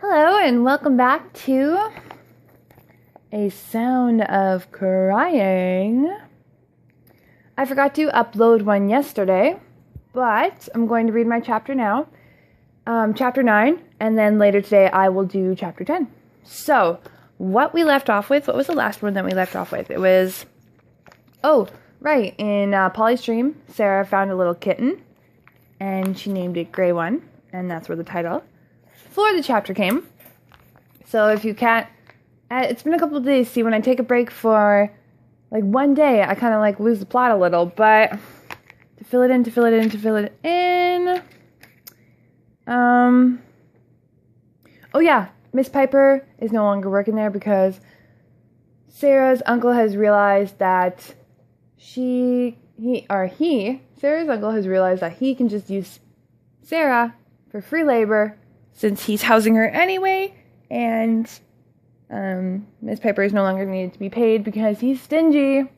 Hello and welcome back to A Sound of Crying. I forgot to upload one yesterday, but I'm going to read my chapter now. Chapter 9, and then later today I will do chapter 10. So, what we left off with, what was the last one that we left off with? It was, in Polly's dream, Sarah found a little kitten, and she named it Grey One, and that's where the title for the chapter came. So if you can't, it's been a couple of days. See, when I take a break for like one day, I kind of lose the plot a little, but to fill it in. Oh yeah, Miss Piper is no longer working there because Sarah's uncle has realized that Sarah's uncle has realized that he can just use Sarah for free labor since he's housing her anyway, and Miss Piper is no longer needed to be paid because he's stingy.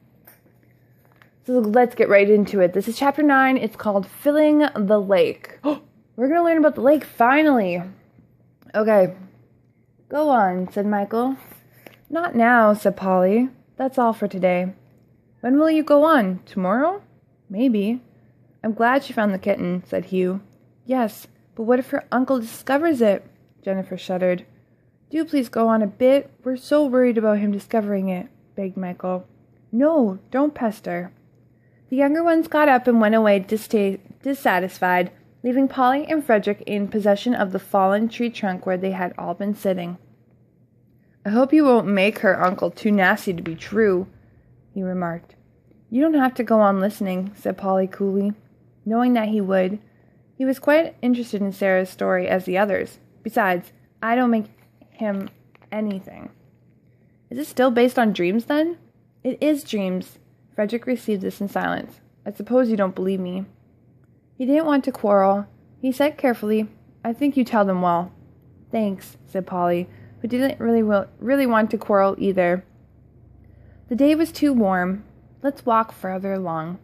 So let's get right into it. This is chapter 9. It's called Filling the Lake. We're going to learn about the lake, finally. Okay. Go on, said Michael. Not now, said Polly. That's all for today. When will you go on? Tomorrow? Maybe. I'm glad she found the kitten, said Hugh. Yes, but what if her uncle discovers it? Jennifer shuddered. Do please go on a bit. We're so worried about him discovering it, begged Michael. No, don't pester. The younger ones got up and went away dissatisfied, leaving Polly and Frederick in possession of the fallen tree trunk where they had all been sitting. I hope you won't make her uncle too nasty to be true, he remarked. You don't have to go on listening, said Polly coolly, knowing that he would. He was quite interested in Sarah's story as the others. Besides, I don't make him anything. Is it still based on dreams, then? It is dreams. Frederick received this in silence. I suppose you don't believe me. He didn't want to quarrel. He said carefully, I think you tell them well. Thanks, said Polly, who didn't really want to quarrel either. The day was too warm. Let's walk further along.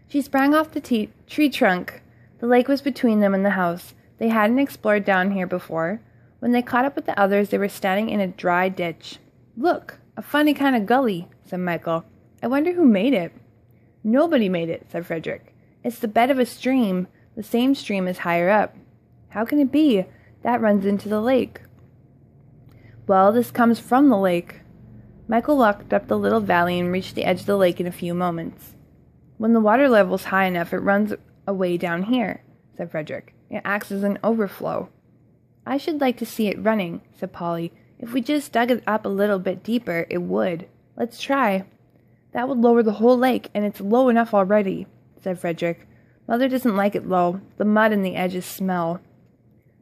She sprang off the tree trunk. The lake was between them and the house. They hadn't explored down here before. When they caught up with the others, they were standing in a dry ditch. Look, a funny kind of gully, said Michael. I wonder who made it. Nobody made it, said Frederick. It's the bed of a stream. The same stream is higher up. How can it be? That runs into the lake. Well, this comes from the lake. Michael walked up the little valley and reached the edge of the lake in a few moments. When the water level's high enough, it runs away down here, said Frederick. It acts as an overflow. I should like to see it running, said Polly. If we just dug it up a little bit deeper, it would. Let's try. That would lower the whole lake, and it's low enough already, said Frederick. Mother doesn't like it low. The mud and the edges smell.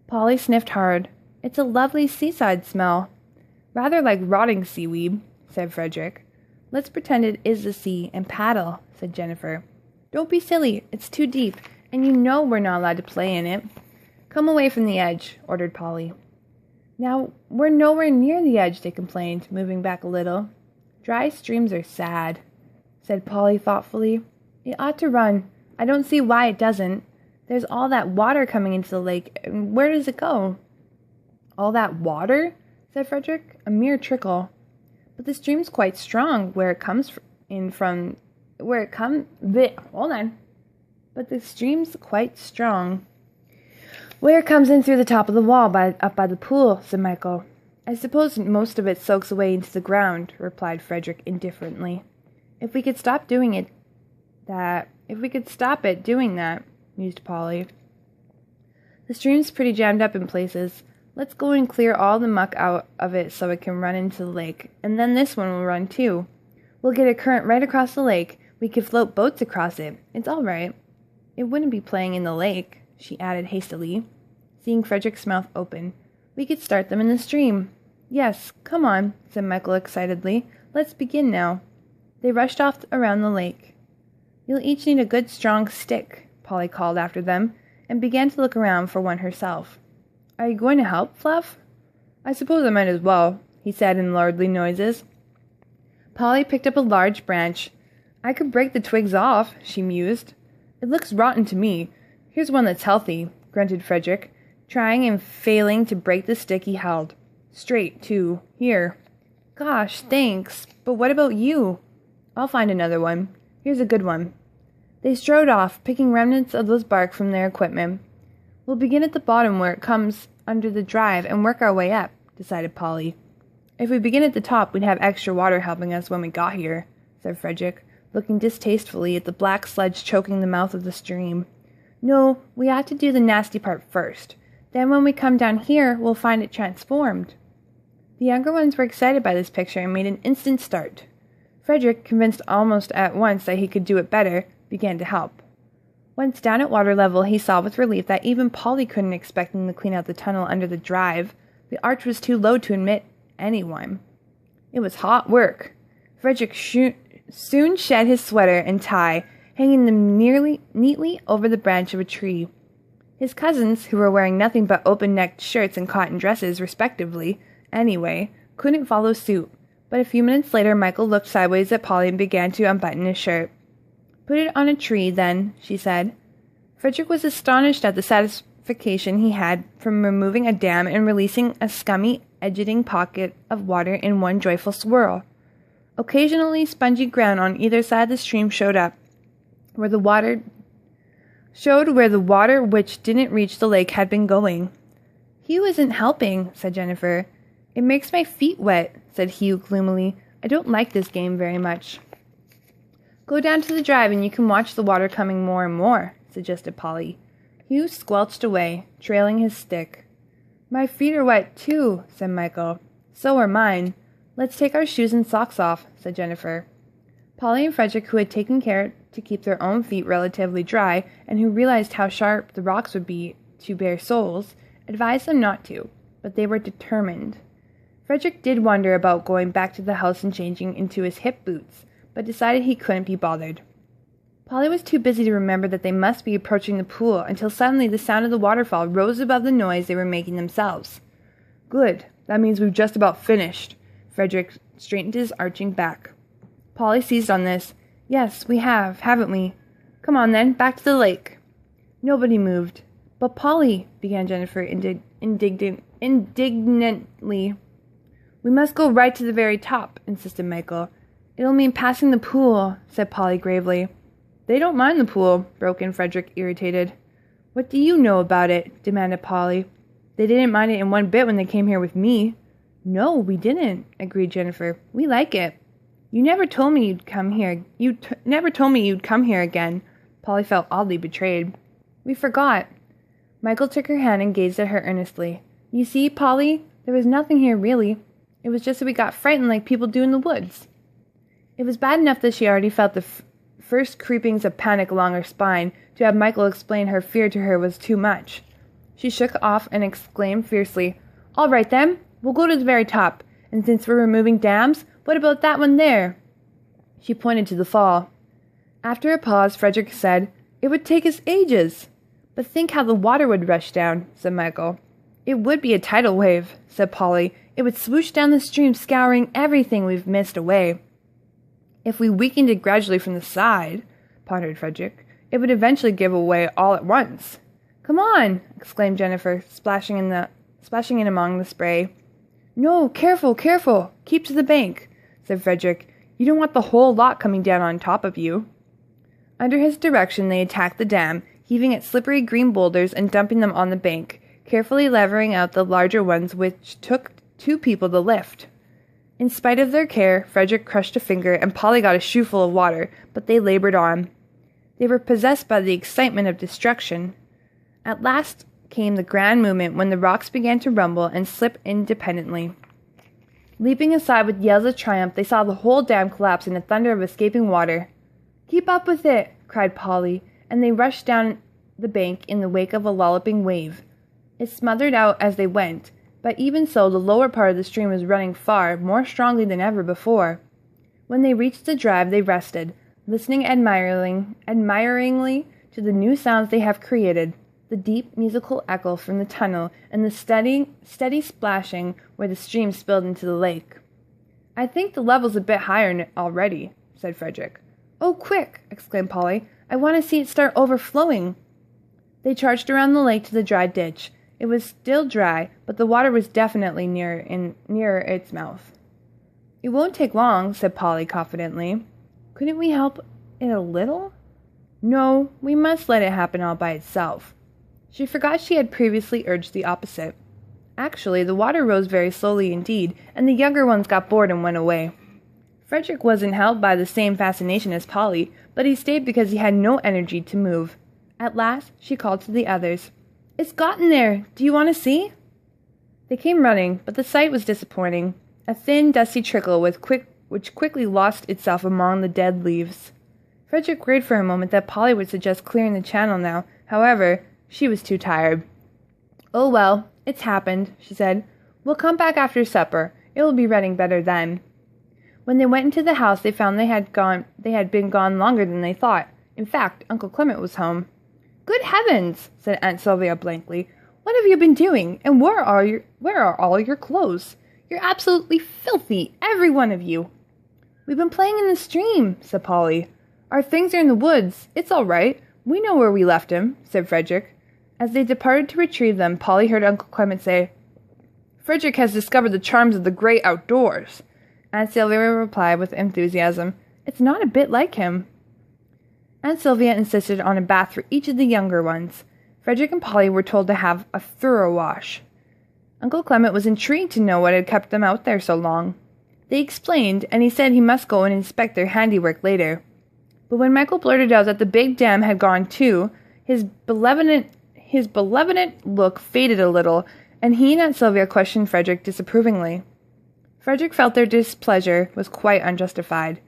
Polly sniffed hard. It's a lovely seaside smell. Rather like rotting seaweed, said Frederick. Let's pretend it is the sea and paddle, said Jennifer. Don't be silly. It's too deep, and you know we're not allowed to play in it. Come away from the edge, ordered Polly. Now, we're nowhere near the edge, they complained, moving back a little. Dry streams are sad, said Polly thoughtfully. It ought to run. I don't see why it doesn't. There's all that water coming into the lake, and where does it go? All that water? Said Frederick. A mere trickle. But the stream's quite strong But the stream's quite strong. Where it comes in through the top of the wall, up by the pool, said Michael. I suppose most of it soaks away into the ground, replied Frederick indifferently. If we could stop doing that, mused Polly. The stream's pretty jammed up in places. Let's go and clear all the muck out of it so it can run into the lake, and then this one will run too. We'll get a current right across the lake. We could float boats across it. It's all right. It wouldn't be playing in the lake, she added hastily, seeing Frederick's mouth open. We could start them in the stream. Yes, come on, said Michael excitedly. Let's begin now. They rushed off around the lake. You'll each need a good strong stick, Polly called after them, and began to look around for one herself. Are you going to help, Fluff? I suppose I might as well, he said in lordly noises. Polly picked up a large branch. I could break the twigs off, she mused. It looks rotten to me. Here's one that's healthy, grunted Frederick, trying and failing to break the stick he held. Straight, too. Here. Gosh, thanks. But what about you? I'll find another one. Here's a good one. They strode off, picking remnants of those bark from their equipment. We'll begin at the bottom where it comes under the drive and work our way up, decided Polly. If we begin at the top, we'd have extra water helping us when we got here, said Frederick, looking distastefully at the black sludge choking the mouth of the stream. No, we ought to do the nasty part first. Then when we come down here, we'll find it transformed. The younger ones were excited by this picture and made an instant start. Frederick, convinced almost at once that he could do it better, began to help. Once down at water level, he saw with relief that even Polly couldn't expect them to clean out the tunnel under the drive. The arch was too low to admit anyone. It was hot work. Frederick soon shed his sweater and tie, hanging them neatly over the branch of a tree. His cousins, who were wearing nothing but open-necked shirts and cotton dresses, respectively, anyway, couldn't follow suit, but a few minutes later Michael looked sideways at Polly and began to unbutton his shirt. Put it on a tree, then, she said. Frederick was astonished at the satisfaction he had from removing a dam and releasing a scummy, edging pocket of water in one joyful swirl. Occasionally, spongy ground on either side of the stream showed where the water which didn't reach the lake had been going. Hugh isn't helping, said Jennifer. It makes my feet wet, said Hugh gloomily. I don't like this game very much. Go down to the drive and you can watch the water coming more and more, suggested Polly. Hugh squelched away, trailing his stick. My feet are wet, too, said Michael. So are mine. Let's take our shoes and socks off, said Jennifer. Polly and Frederick, who had taken care to keep their own feet relatively dry, and who realized how sharp the rocks would be to bare soles, advised them not to, but they were determined. Frederick did wonder about going back to the house and changing into his hip boots, but decided he couldn't be bothered. Polly was too busy to remember that they must be approaching the pool until suddenly the sound of the waterfall rose above the noise they were making themselves. Good. That means we've just about finished. Frederick straightened his arching back. Polly seized on this. Yes, we have, haven't we? Come on, then, back to the lake. Nobody moved. But Polly, began Jennifer indignantly. We must go right to the very top, insisted Michael. It'll mean passing the pool, said Polly gravely. They don't mind the pool, broke in Frederick, irritated. What do you know about it? Demanded Polly. They didn't mind it in one bit when they came here with me. No, we didn't, agreed Jennifer. We like it. You never told me you'd come here. Never told me you'd come here again. Polly felt oddly betrayed. We forgot. Michael took her hand and gazed at her earnestly. You see, Polly, there was nothing here really. It was just that we got frightened like people do in the woods. It was bad enough that she already felt the first creepings of panic along her spine. To have Michael explain her fear to her was too much. She shook off and exclaimed fiercely, All right, then. We'll go to the very top. And since we're removing dams, what about that one there? She pointed to the fall. After a pause, Frederick said, It would take us ages. But think how the water would rush down, said Michael. It would be a tidal wave, said Polly. It would swoosh down the stream, scouring everything we've missed away. If we weakened it gradually from the side, pondered Frederick, it would eventually give away all at once. Come on, exclaimed Jennifer, splashing in among the spray. No, careful, careful. Keep to the bank, said Frederick. You don't want the whole lot coming down on top of you. Under his direction, they attacked the dam, heaving at slippery green boulders and dumping them on the bank, carefully levering out the larger ones which took 2 people to lift. In spite of their care, Frederick crushed a finger and Polly got a shoeful of water, but they labored on. They were possessed by the excitement of destruction. At last came the grand moment when the rocks began to rumble and slip independently. Leaping aside with yells of triumph, they saw the whole dam collapse in a thunder of escaping water. Keep up with it, cried Polly, and they rushed down the bank in the wake of a lolloping wave. It smothered out as they went, but even so the lower part of the stream was running far more strongly than ever before. When they reached the drive, they rested, listening admiringly to the new sounds they have created, the deep musical echo from the tunnel and the steady splashing where the stream spilled into the lake. I think the level's a bit higher already, said Frederick. Oh, quick, exclaimed Polly. I want to see it start overflowing. They charged around the lake to the dry ditch. It was still dry, but the water was definitely nearer its mouth. "It won't take long," said Polly confidently. "Couldn't we help it a little?" "No, we must let it happen all by itself." She forgot she had previously urged the opposite. Actually, the water rose very slowly indeed, and the younger ones got bored and went away. Frederick wasn't held by the same fascination as Polly, but he stayed because he had no energy to move. At last, she called to the others. "It's gotten there! Do you want to see?" They came running, but the sight was disappointing. A thin, dusty trickle which quickly lost itself among the dead leaves. Frederick worried for a moment that Polly would suggest clearing the channel now. However, she was too tired. "Oh well, it's happened," she said. "We'll come back after supper. It will be running better then." When they went into the house, they found they had been gone longer than they thought. In fact, Uncle Clement was home. "Good heavens!" said Aunt Sylvia blankly. "What have you been doing? And where are all your clothes? You're absolutely filthy, every one of you." "We've been playing in the stream," said Polly. "Our things are in the woods. It's all right. We know where we left him," said Frederick. As they departed to retrieve them, Polly heard Uncle Clement say, "Frederick has discovered the charms of the great outdoors." Aunt Sylvia replied with enthusiasm, "It's not a bit like him." Aunt Sylvia insisted on a bath for each of the younger ones. Frederick and Polly were told to have a thorough wash. Uncle Clement was intrigued to know what had kept them out there so long. They explained, and he said he must go and inspect their handiwork later. But when Michael blurted out that the big dam had gone too, his benevolent look faded a little, and he and Aunt Sylvia questioned Frederick disapprovingly. Frederick felt their displeasure was quite justified.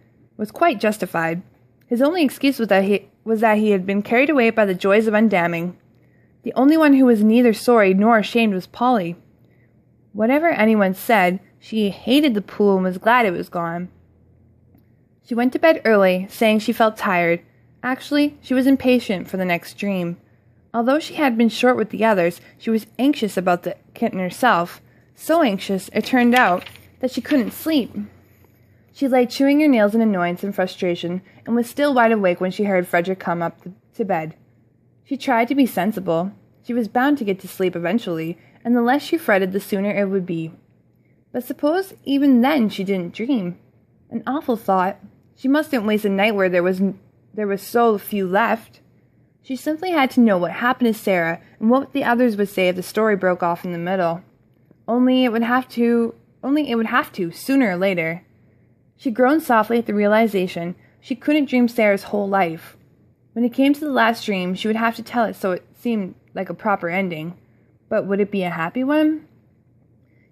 His only excuse was that he had been carried away by the joys of undamming. The only one who was neither sorry nor ashamed was Polly. Whatever anyone said, she hated the pool and was glad it was gone. She went to bed early, saying she felt tired. Actually, she was impatient for the next dream. Although she had been short with the others, she was anxious about the kitten herself. So anxious, it turned out, that she couldn't sleep. She lay chewing her nails in annoyance and frustration, and was still wide awake when she heard Frederick come up to bed. She tried to be sensible. She was bound to get to sleep eventually, and the less she fretted, the sooner it would be. But suppose even then she didn't dream? An awful thought. She mustn't waste a night where there was so few left. She simply had to know what happened to Sarah and what the others would say if the story broke off in the middle. Only it would have to, sooner or later. She groaned softly at the realization she couldn't dream Sarah's whole life. When it came to the last dream, she would have to tell it so it seemed like a proper ending. But would it be a happy one?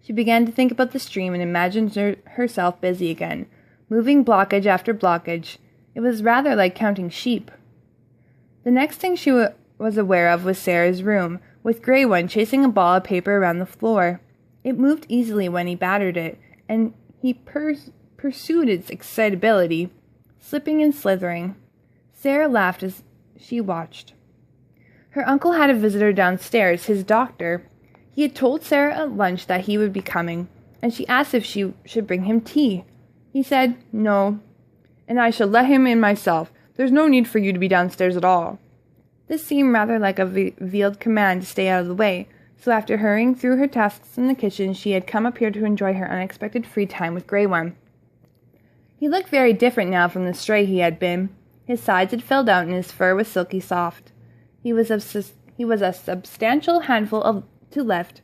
She began to think about the stream and imagined herself busy again, moving blockage after blockage. It was rather like counting sheep. The next thing she was aware of was Sarah's room, with Grey One chasing a ball of paper around the floor. It moved easily when he battered it, and he pursued its excitability, slipping and slithering. Sarah laughed as she watched. Her uncle had a visitor downstairs, his doctor. He had told Sarah at lunch that he would be coming, and she asked if she should bring him tea. He said, "No, and I shall let him in myself. There's no need for you to be downstairs at all." This seemed rather like a veiled command to stay out of the way, so after hurrying through her tasks in the kitchen, she had come up here to enjoy her unexpected free time with Grey One. He looked very different now from the stray he had been. His sides had filled out and his fur was silky soft. He was a substantial handful to lift,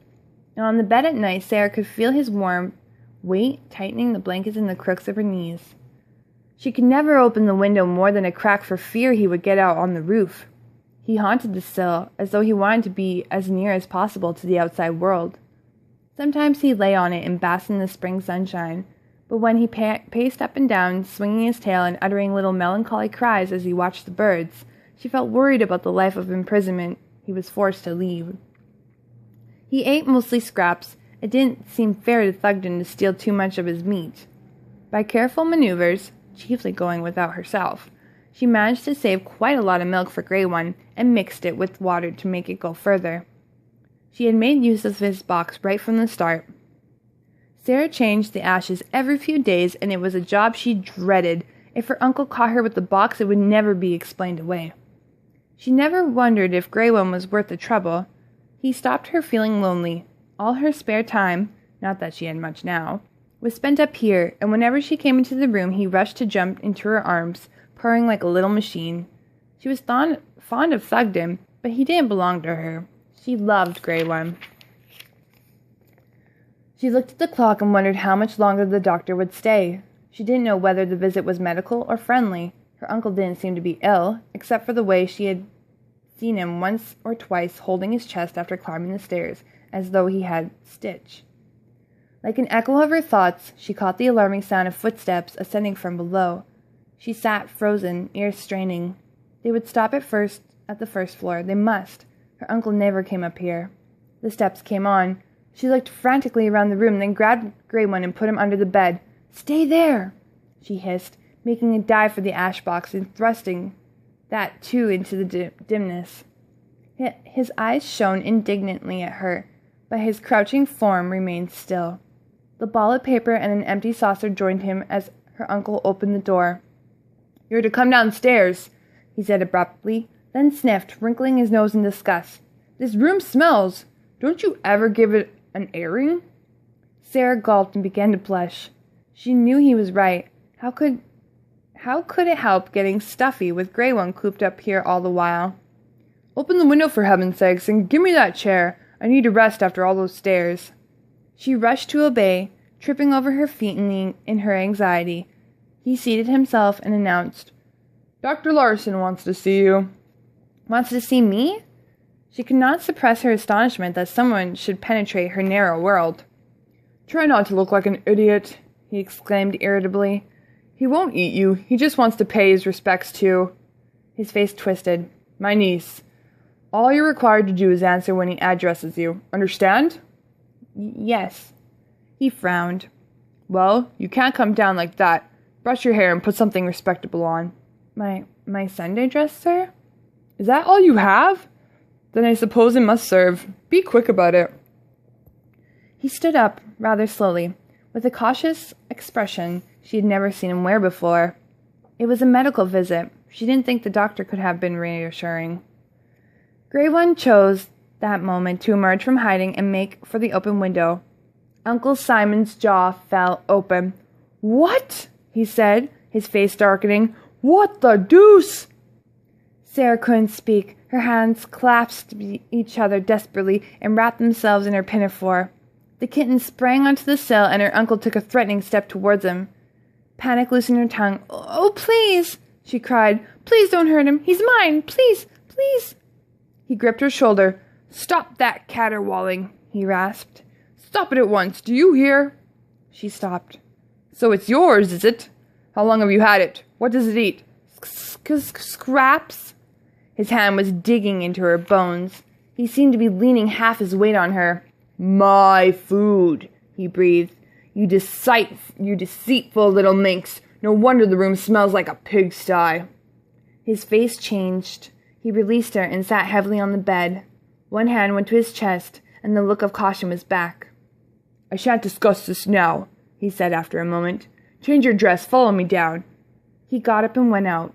and on the bed at night Sarah could feel his warm weight tightening the blankets in the crooks of her knees. She could never open the window more than a crack for fear he would get out on the roof. He haunted the sill, as though he wanted to be as near as possible to the outside world. Sometimes he lay on it and basked in the spring sunshine, but when he paced up and down, swinging his tail and uttering little melancholy cries as he watched the birds, she felt worried about the life of imprisonment he was forced to lead. He ate mostly scraps. It didn't seem fair to Thugden to steal too much of his meat. By careful maneuvers, chiefly going without herself, she managed to save quite a lot of milk for Grey One and mixed it with water to make it go further. She had made use of his box right from the start. Sarah changed the ashes every few days, and it was a job she dreaded. If her uncle caught her with the box, it would never be explained away. She never wondered if Grey One was worth the trouble. He stopped her feeling lonely. All her spare time, not that she had much now, was spent up here, and whenever she came into the room he rushed to jump into her arms, purring like a little machine. She was fond of Thugden, but he didn't belong to her. She loved Grey One. She looked at the clock and wondered how much longer the doctor would stay. She didn't know whether the visit was medical or friendly. Her uncle didn't seem to be ill, except for the way she had seen him once or twice holding his chest after climbing the stairs, as though he had stitch. Like an echo of her thoughts, she caught the alarming sound of footsteps ascending from below. She sat frozen, ears straining. They would stop at the first floor. They must. Her uncle never came up here. The steps came on. She looked frantically around the room, then grabbed Grey One and put him under the bed. "Stay there!" she hissed, making a dive for the ash box and thrusting that, too, into the dimness. His eyes shone indignantly at her, but his crouching form remained still. The ball of paper and an empty saucer joined him as her uncle opened the door. "You're to come downstairs," he said abruptly, then sniffed, wrinkling his nose in disgust. "This room smells. Don't you ever give it an airing?" Sarah gulped and began to blush. She knew he was right. How could it help getting stuffy with Grey One cooped up here all the while? "Open the window for heaven's sakes, and give me that chair. I need to rest after all those stairs." She rushed to obey, tripping over her feet in her anxiety. He seated himself and announced, "Dr. Larson wants to see you." "Wants to see me?" She could not suppress her astonishment that someone should penetrate her narrow world. "Try not to look like an idiot," he exclaimed irritably. "He won't eat you. He just wants to pay his respects to—" His face twisted. "My niece. All you're required to do is answer when he addresses you. Understand?" "Yes." He frowned. "Well, you can't come down like that. Brush your hair and put something respectable on." My Sunday dress, sir?" "Is that all you have? Then I suppose it must serve. Be quick about it." He stood up, rather slowly, with a cautious expression she had never seen him wear before. It was a medical visit. She didn't think the doctor could have been reassuring. Grey One chose that moment to emerge from hiding and make for the open window. Uncle Simon's jaw fell open. "What?" he said, his face darkening. "What the deuce?" Sarah couldn't speak. Her hands clasped each other desperately and wrapped themselves in her pinafore. The kitten sprang onto the sill, and her uncle took a threatening step towards him. Panic loosened her tongue. "Oh, please!" she cried. "Please don't hurt him. He's mine. Please, please!" He gripped her shoulder. "Stop that caterwauling," he rasped. "Stop it at once. Do you hear?" She stopped. "So it's yours, is it? How long have you had it? What does it eat?" "Scraps." His hand was digging into her bones. He seemed to be leaning half his weight on her. "My food," he breathed. You deceitful little minx. No wonder the room smells like a pigsty." His face changed. He released her and sat heavily on the bed. One hand went to his chest, and the look of caution was back. "I shan't discuss this now," he said after a moment. "Change your dress. Follow me down." He got up and went out.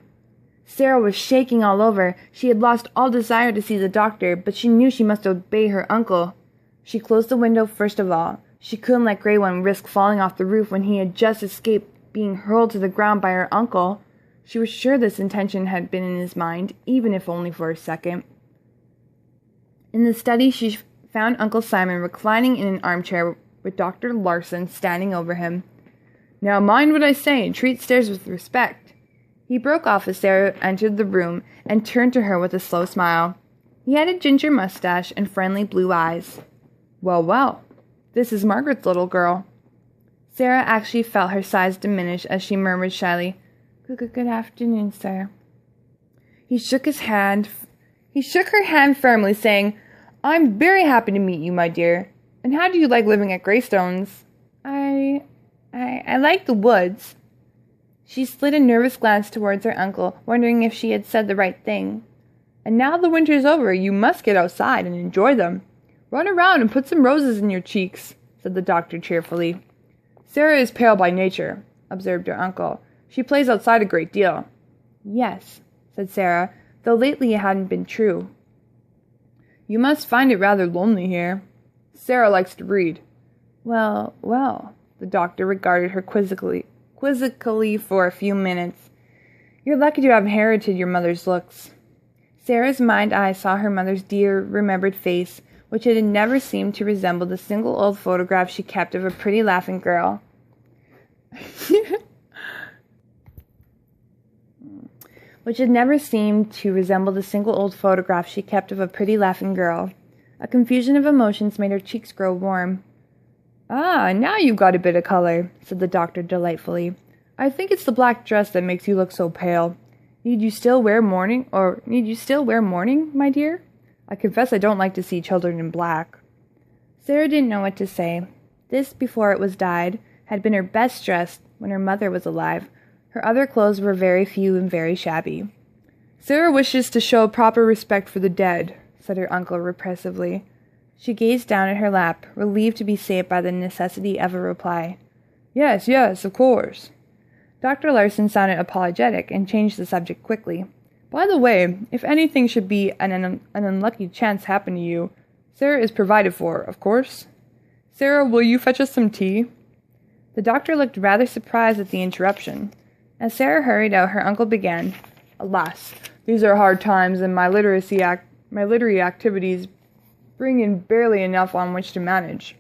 Sarah was shaking all over. She had lost all desire to see the doctor, but she knew she must obey her uncle. She closed the window first of all. She couldn't let Grey One risk falling off the roof when he had just escaped being hurled to the ground by her uncle. She was sure this intention had been in his mind, even if only for a second. In the study, she found Uncle Simon reclining in an armchair with Dr. Larson standing over him. "Now mind what I say and treat stairs with respect." He broke off as Sarah entered the room and turned to her with a slow smile. He had a ginger mustache and friendly blue eyes. "Well, well, this is Margaret's little girl." Sarah actually felt her size diminish as she murmured shyly, Good afternoon, sir." He shook her hand firmly, saying, "I'm very happy to meet you, my dear. And how do you like living at Greystones?" I like the woods." She slid a nervous glance towards her uncle, wondering if she had said the right thing. "And now the winter's over, you must get outside and enjoy them. Run around and put some roses in your cheeks," said the doctor cheerfully. "Sarah is pale by nature," observed her uncle. "She plays outside a great deal." "Yes," said Sarah, though lately it hadn't been true. You must find it rather lonely here. Sarah likes to read. Well, the doctor regarded her quizzically for a few minutes. You're lucky to have inherited your mother's looks. Sarah's mind's eye saw her mother's dear, remembered face, which had never seemed to resemble the single old photograph she kept of a pretty laughing girl. Which had never seemed to resemble the single old photograph she kept of a pretty laughing girl. A confusion of emotions made her cheeks grow warm. Ah, now you've got a bit of color, said the doctor delightfully. I think it's the black dress that makes you look so pale. Need you still wear mourning, my dear? I confess I don't like to see children in black. Sarah didn't know what to say. This, before it was dyed, had been her best dress when her mother was alive. Her other clothes were very few and very shabby. Sarah wishes to show proper respect for the dead, said her uncle repressively. She gazed down at her lap, relieved to be saved by the necessity of a reply. Yes, of course. Dr. Larson sounded apologetic and changed the subject quickly. By the way, if anything should be an unlucky chance happen to you, Sarah is provided for, of course. Sarah, will you fetch us some tea? The doctor looked rather surprised at the interruption. As Sarah hurried out, her uncle began. Alas, these are hard times, and my literary activities bring in barely enough on which to manage.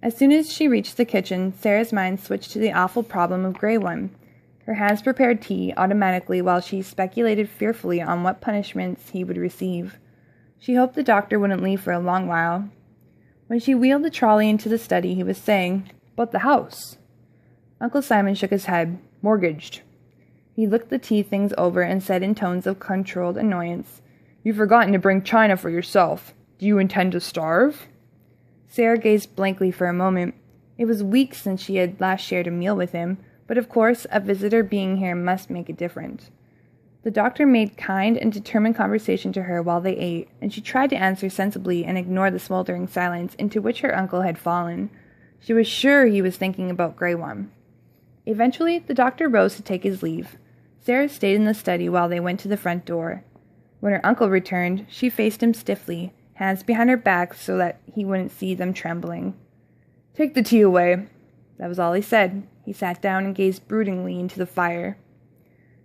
As soon as she reached the kitchen, Sarah's mind switched to the awful problem of Grey One. Her hands prepared tea automatically while she speculated fearfully on what punishments he would receive. She hoped the doctor wouldn't leave for a long while. When she wheeled the trolley into the study, he was saying, But the house? Uncle Simon shook his head. Mortgaged. He looked the tea things over and said in tones of controlled annoyance, You've forgotten to bring china for yourself. Do you intend to starve? Sarah gazed blankly for a moment. It was weeks since she had last shared a meal with him, but of course a visitor being here must make a difference. The doctor made kind and determined conversation to her while they ate, and she tried to answer sensibly and ignore the smoldering silence into which her uncle had fallen. She was sure he was thinking about Grey One. Eventually, the doctor rose to take his leave. Sarah stayed in the study while they went to the front door. When her uncle returned, she faced him stiffly, hands behind her back so that he wouldn't see them trembling. Take the tea away. That was all he said. He sat down and gazed broodingly into the fire.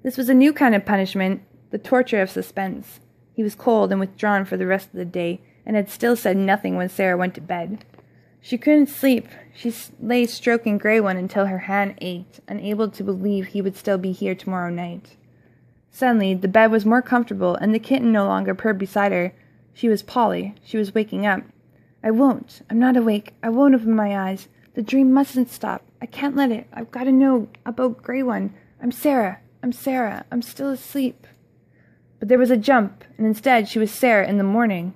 This was a new kind of punishment, the torture of suspense. He was cold and withdrawn for the rest of the day, and had still said nothing when Sarah went to bed. She couldn't sleep. She lay stroking Grey One until her hand ached, unable to believe he would still be here tomorrow night. Suddenly, the bed was more comfortable, and the kitten no longer purred beside her. She was Polly. She was waking up. I'm not awake. I won't open my eyes. The dream mustn't stop. I can't let it. I've got to know about Grey One. I'm Sarah. I'm still asleep. But there was a jump, and instead she was Sarah in the morning.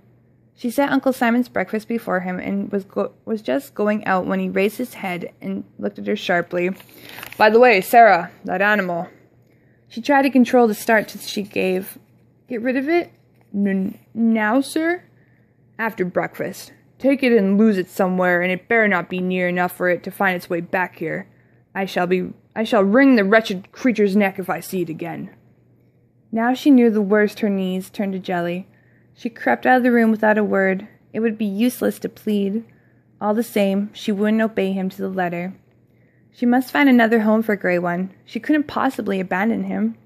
She set Uncle Simon's breakfast before him and was just going out when he raised his head and looked at her sharply. By the way, Sarah, that animal. She tried to control the start she gave. Get rid of it? Now, sir? After breakfast. Take it and lose it somewhere, and it better not be near enough for it to find its way back here. I shall wring the wretched creature's neck if I see it again. Now she knew the worst. Her knees turned to jelly. She crept out of the room without a word. It would be useless to plead. All the same, she wouldn't obey him to the letter. She must find another home for Grey One. She couldn't possibly abandon him.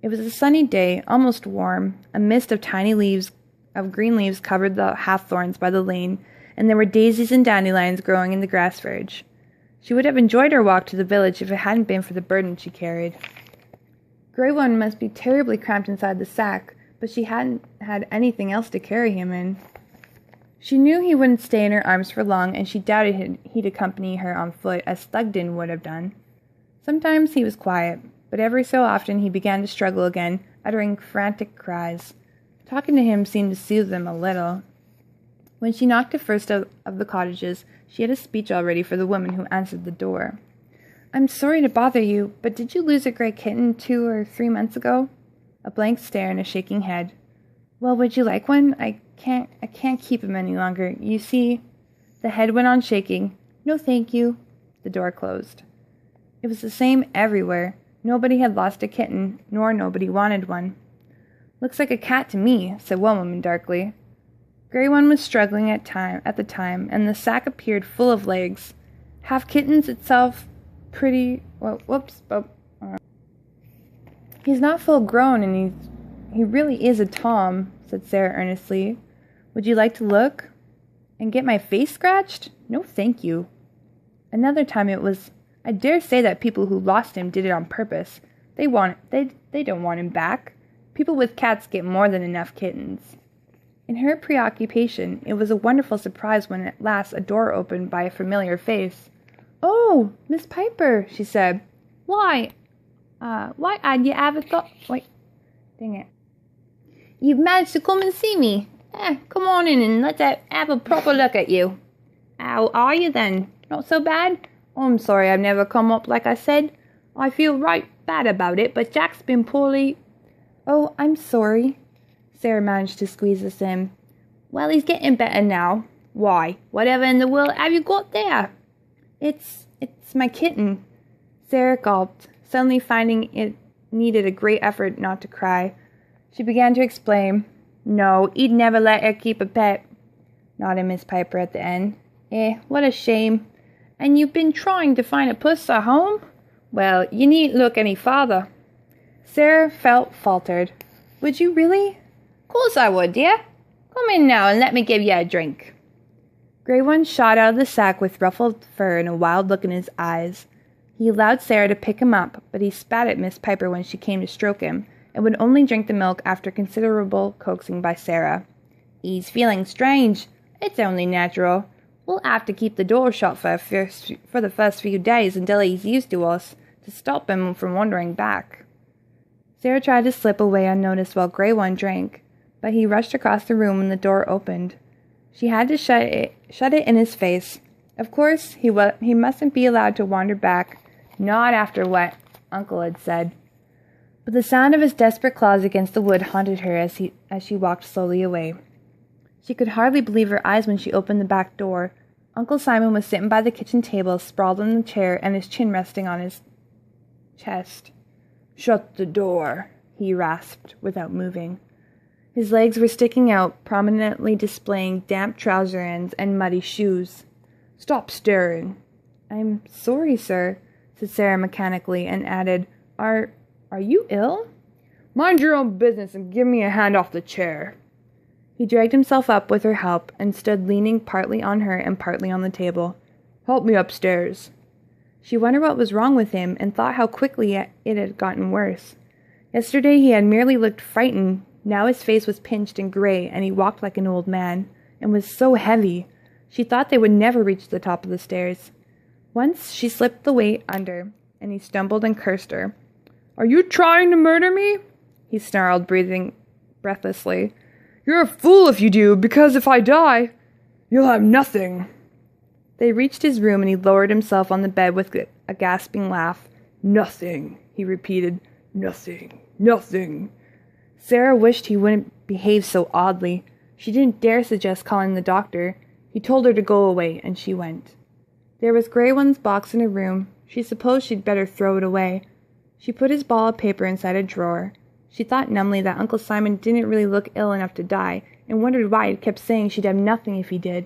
It was a sunny day, almost warm. A mist of green leaves covered the half-thorns by the lane, and there were daisies and dandelions growing in the grass verge. She would have enjoyed her walk to the village if it hadn't been for the burden she carried. Grey One must be terribly cramped inside the sack, but she hadn't had anything else to carry him in. She knew he wouldn't stay in her arms for long, and she doubted he'd accompany her on foot, as Thugden would have done. Sometimes he was quiet, but every so often he began to struggle again, uttering frantic cries. Talking to him seemed to soothe them a little. When she knocked at first of the cottages, she had a speech all ready for the woman who answered the door. I'm sorry to bother you, but did you lose a gray kitten 2 or 3 months ago? A blank stare and a shaking head. Well, would you like one? I can't keep him any longer. You see, the head went on shaking. No, thank you. The door closed. It was the same everywhere. Nobody had lost a kitten, nor nobody wanted one. Looks like a cat to me, said one woman darkly. Grey One was struggling at the time, and the sack appeared full of legs. Half kittens itself, pretty... Well, whoops. He's not full grown, and he really is a tom, said Sarah earnestly. Would you like to look? And get my face scratched? No, thank you. Another time it was... I dare say that people who lost him did it on purpose. They don't want him back. People with cats get more than enough kittens. In her preoccupation, it was a wonderful surprise when at last a door opened by a familiar face. Oh, Miss Piper, she said. Why had you ever thought... Wait, dang it. You've managed to come and see me. Come on in and let's have a proper look at you. How are you then? Not so bad? Oh, I'm sorry I've never come up like I said. I feel right bad about it, but Jack's been poorly... Oh, I'm sorry. Sarah managed to squeeze this in. Well, he's getting better now. Why? Whatever in the world have you got there? It's my kitten. Sarah gulped, suddenly finding it needed a great effort not to cry. She began to explain. No, he'd never let her keep a pet. Nodded Miss Piper at the end. What a shame. And you've been trying to find a puss a home? Well, you needn't look any farther. Sarah faltered. Would you really? Course I would, dear. Come in now and let me give you a drink. Grey One shot out of the sack with ruffled fur and a wild look in his eyes. He allowed Sarah to pick him up, but he spat at Miss Piper when she came to stroke him, and would only drink the milk after considerable coaxing by Sarah. He's feeling strange. It's only natural. We'll have to keep the door shut for the first few days until he's used to us, to stop him from wandering back. Sarah tried to slip away unnoticed while Grey One drank, but he rushed across the room when the door opened. She had to shut it in his face. Of course, he mustn't be allowed to wander back, not after what Uncle had said. But the sound of his desperate claws against the wood haunted her as she walked slowly away. She could hardly believe her eyes when she opened the back door. Uncle Simon was sitting by the kitchen table, sprawled in the chair, and his chin resting on his chest. Shut the door, he rasped, without moving. His legs were sticking out, prominently displaying damp trouser ends and muddy shoes. Stop staring. I'm sorry, sir, said Sarah mechanically, and added, Are you ill? Mind your own business and give me a hand off the chair. He dragged himself up with her help and stood leaning partly on her and partly on the table. Help me upstairs. She wondered what was wrong with him and thought how quickly it had gotten worse. Yesterday he had merely looked frightened. Now his face was pinched and gray, and he walked like an old man, and was so heavy. She thought they would never reach the top of the stairs. Once she slipped the weight under, and he stumbled and cursed her. Are you trying to murder me? He snarled, breathing breathlessly. You're a fool if you do, because if I die, you'll have nothing. They reached his room, and he lowered himself on the bed with a gasping laugh. Nothing, he repeated. Nothing, nothing. Sarah wished he wouldn't behave so oddly. She didn't dare suggest calling the doctor. He told her to go away, and she went. There was Grey One's box in her room. She supposed she'd better throw it away. She put his ball of paper inside a drawer. She thought numbly that Uncle Simon didn't really look ill enough to die, and wondered why he kept saying she'd have nothing if he did.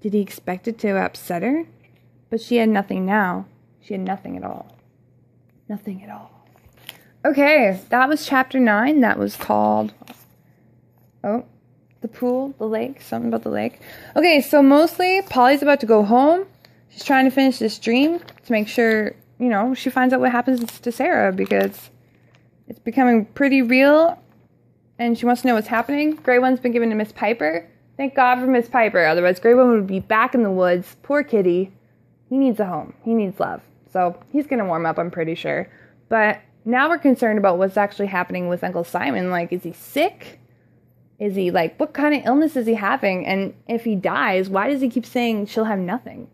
Did he expect it to upset her? But she had nothing now. She had nothing at all. Nothing at all. Okay, that was chapter 9. That was called... the pool, the lake, something about the lake. Okay, so mostly Polly's about to go home. She's trying to finish this dream to make sure, she finds out what happens to Sarah, because it's becoming pretty real, and she wants to know what's happening. Grey One's been given to Miss Piper. Thank God for Miss Piper, otherwise Grey One would be back in the woods. Poor kitty. He needs a home. He needs love. So he's going to warm up, I'm pretty sure. But now we're concerned about what's actually happening with Uncle Simon. Like, is he sick? Is he, what kind of illness is he having? And if he dies, why does he keep saying she'll have nothing?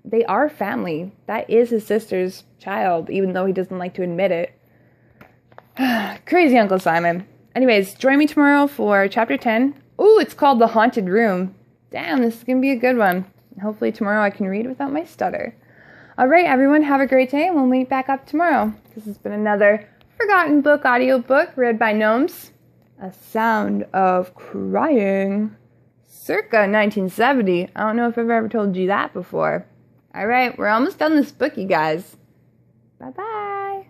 They are family. That is his sister's child, even though he doesn't like to admit it. Crazy Uncle Simon. Anyways, join me tomorrow for chapter 10. Ooh, it's called The Haunted Room. Damn, this is going to be a good one. Hopefully tomorrow I can read without my stutter. Alright, everyone, have a great day, and we'll meet back up tomorrow. This has been another Forgotten Book audiobook read by Gnomes. A sound of crying. circa 1970. I don't know if I've ever told you that before. Alright, we're almost done this book, you guys. Bye-bye.